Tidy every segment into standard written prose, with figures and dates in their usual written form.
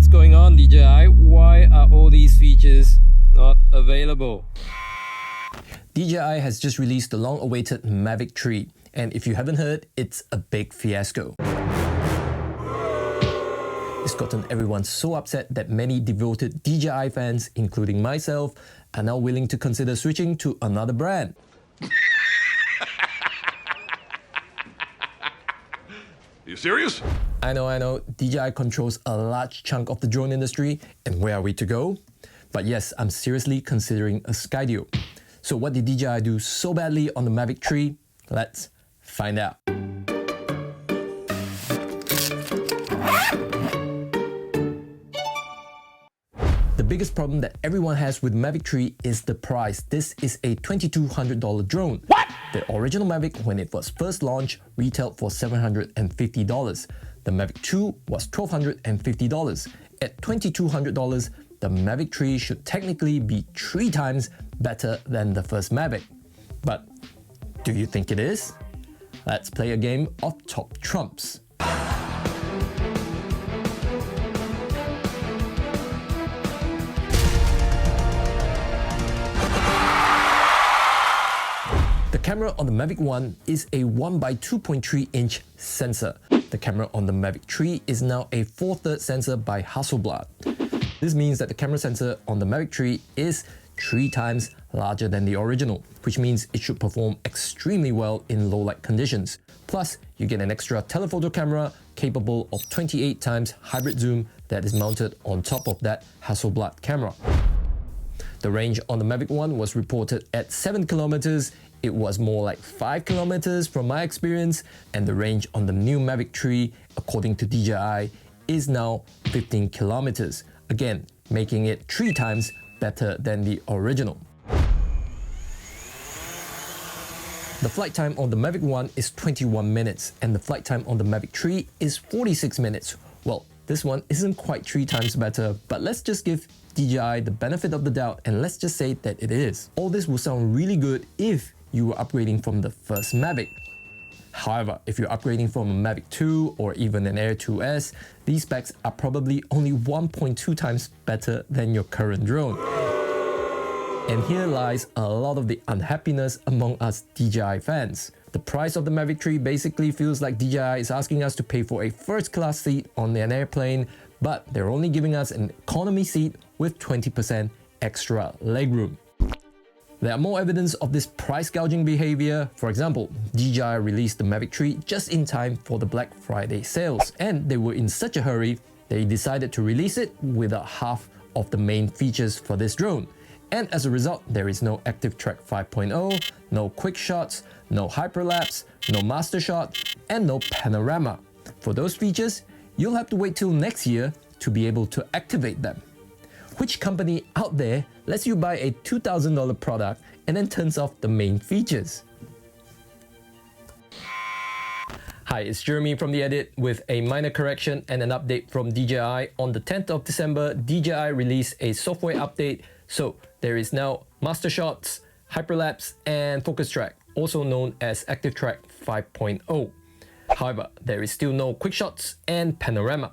What's going on, DJI? Why are all these features not available? DJI has just released the long-awaited Mavic 3, and if you haven't heard, it's a big fiasco. It's gotten everyone so upset that many devoted DJI fans, including myself, are now willing to consider switching to another brand. Are you serious? I know, DJI controls a large chunk of the drone industry, and where are we to go? But yes, I'm seriously considering a Skydio. So what did DJI do so badly on the Mavic 3? Let's find out. The biggest problem that everyone has with Mavic 3 is the price. This is a $2,200 drone. What? The original Mavic, when it was first launched, retailed for $750. The Mavic 2 was $1,250. At $2,200, the Mavic 3 should technically be 3 times better than the first Mavic. But do you think it is? Let's play a game of top trumps. The camera on the Mavic 1 is a 1x2.3-inch sensor. The camera on the Mavic 3 is now a 4/3 sensor by Hasselblad. This means that the camera sensor on the Mavic 3 is 3 times larger than the original, which means it should perform extremely well in low light conditions. Plus, you get an extra telephoto camera capable of 28 times hybrid zoom that is mounted on top of that Hasselblad camera. The range on the Mavic 1 was reported at 7 kilometers. It was more like 5 kilometers from my experience, and the range on the new Mavic 3, according to DJI, is now 15 kilometers, again making it 3 times better than the original. The flight time on the Mavic 1 is 21 minutes, and the flight time on the Mavic 3 is 46 minutes. Well, this one isn't quite 3 times better, but let's just give DJI the benefit of the doubt and let's just say that it is. All this will sound really good if you were upgrading from the first Mavic. However, if you're upgrading from a Mavic 2 or even an Air 2S, these specs are probably only 1.2 times better than your current drone. And here lies a lot of the unhappiness among us DJI fans. The price of the Mavic 3 basically feels like DJI is asking us to pay for a first-class seat on an airplane, but they're only giving us an economy seat with 20% extra legroom. There are more evidence of this price gouging behavior. For example, DJI released the Mavic 3 just in time for the Black Friday sales, and they were in such a hurry, they decided to release it without half of the main features for this drone. And as a result, there is no ActiveTrack 5.0, no quick shots, no hyperlapse, no master shot, and no panorama. For those features, you'll have to wait till next year to be able to activate them. Which company out there lets you buy a $2,000 product and then turns off the main features? Hi, it's Jeremy from The Edit with a minor correction and an update from DJI. On the 10th of December, DJI released a software update, so there is now Master Shots, Hyperlapse, and Focus Track, also known as ActiveTrack 5.0. However, there is still no Quick Shots and Panorama.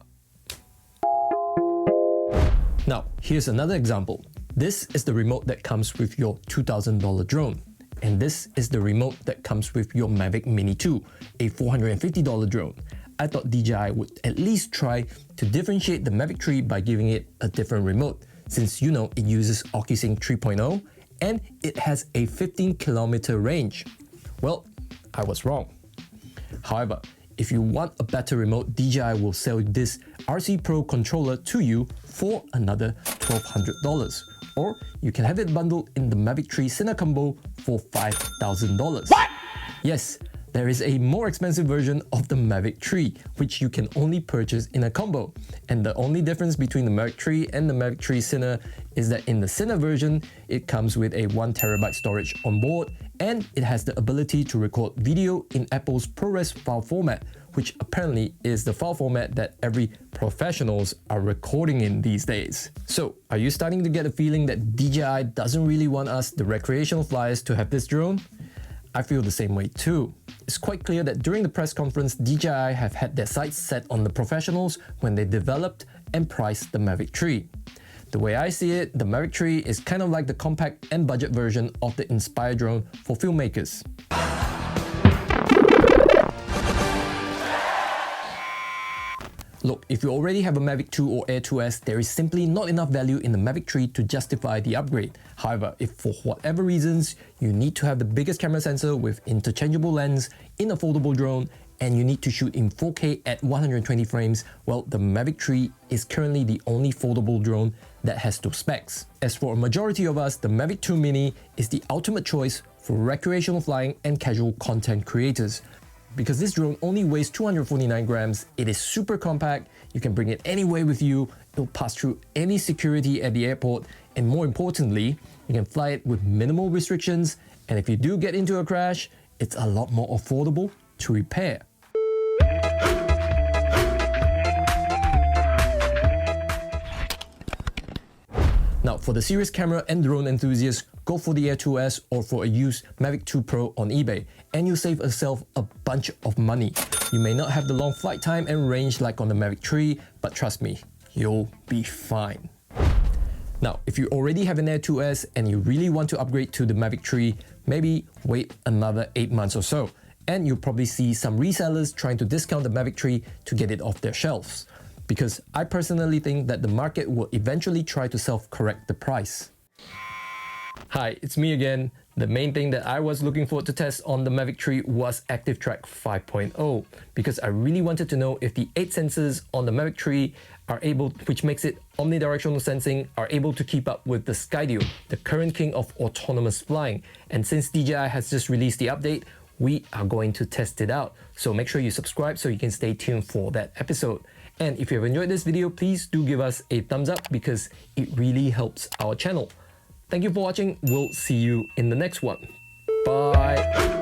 Now, here's another example. This is the remote that comes with your $2,000 drone. And this is the remote that comes with your Mavic Mini 2, a $450 drone. I thought DJI would at least try to differentiate the Mavic 3 by giving it a different remote, since you know it uses OcuSync 3.0 and it has a 15-kilometer range. Well, I was wrong. However, if you want a better remote, DJI will sell this RC Pro controller to you for another $1,200. Or you can have it bundled in the Mavic 3 Cine Combo for $5,000. What? Yes, there is a more expensive version of the Mavic 3, which you can only purchase in a combo. And the only difference between the Mavic 3 and the Mavic 3 Cine is that in the Cine version, it comes with a 1TB storage on board, and it has the ability to record video in Apple's ProRes file format, which apparently is the file format that every professionals are recording in these days. So, are you starting to get a feeling that DJI doesn't really want us, the recreational flyers, to have this drone? I feel the same way too. It's quite clear that during the press conference, DJI have had their sights set on the professionals when they developed and price the Mavic Tree. The way I see it, the Mavic Tree is kind of like the compact and budget version of the Inspire drone for filmmakers. Look, if you already have a Mavic 2 or Air 2S, there is simply not enough value in the Mavic Tree to justify the upgrade. However, if for whatever reasons you need to have the biggest camera sensor with interchangeable lens in a foldable drone, and you need to shoot in 4K at 120 frames, well, the Mavic Tree is currently the only foldable drone that has those specs. As for a majority of us, the Mavic 2 Mini is the ultimate choice for recreational flying and casual content creators. Because this drone only weighs 249 grams, it is super compact, you can bring it anywhere with you, it'll pass through any security at the airport, and more importantly, you can fly it with minimal restrictions, and if you do get into a crash, it's a lot more affordable to repair. Now, for the serious camera and drone enthusiasts, go for the Air 2S or for a used Mavic 2 Pro on eBay, and you'll save yourself a bunch of money. You may not have the long flight time and range like on the Mavic Tree, but trust me, you'll be fine. Now, if you already have an Air 2S and you really want to upgrade to the Mavic Tree, maybe wait another 8 months or so, and you'll probably see some resellers trying to discount the Mavic Tree to get it off their shelves. Because I personally think that the market will eventually try to self-correct the price. Hi, it's me again. The main thing that I was looking forward to test on the Mavic Tree was ActiveTrack 5.0 because I really wanted to know if the 8 sensors on the Mavic Tree are able, which makes it omnidirectional sensing, are able to keep up with the Skydio, the current king of autonomous flying. And since DJI has just released the update, we are going to test it out. So make sure you subscribe so you can stay tuned for that episode. And if you have enjoyed this video, please do give us a thumbs up because it really helps our channel. Thank you for watching. We'll see you in the next one. Bye.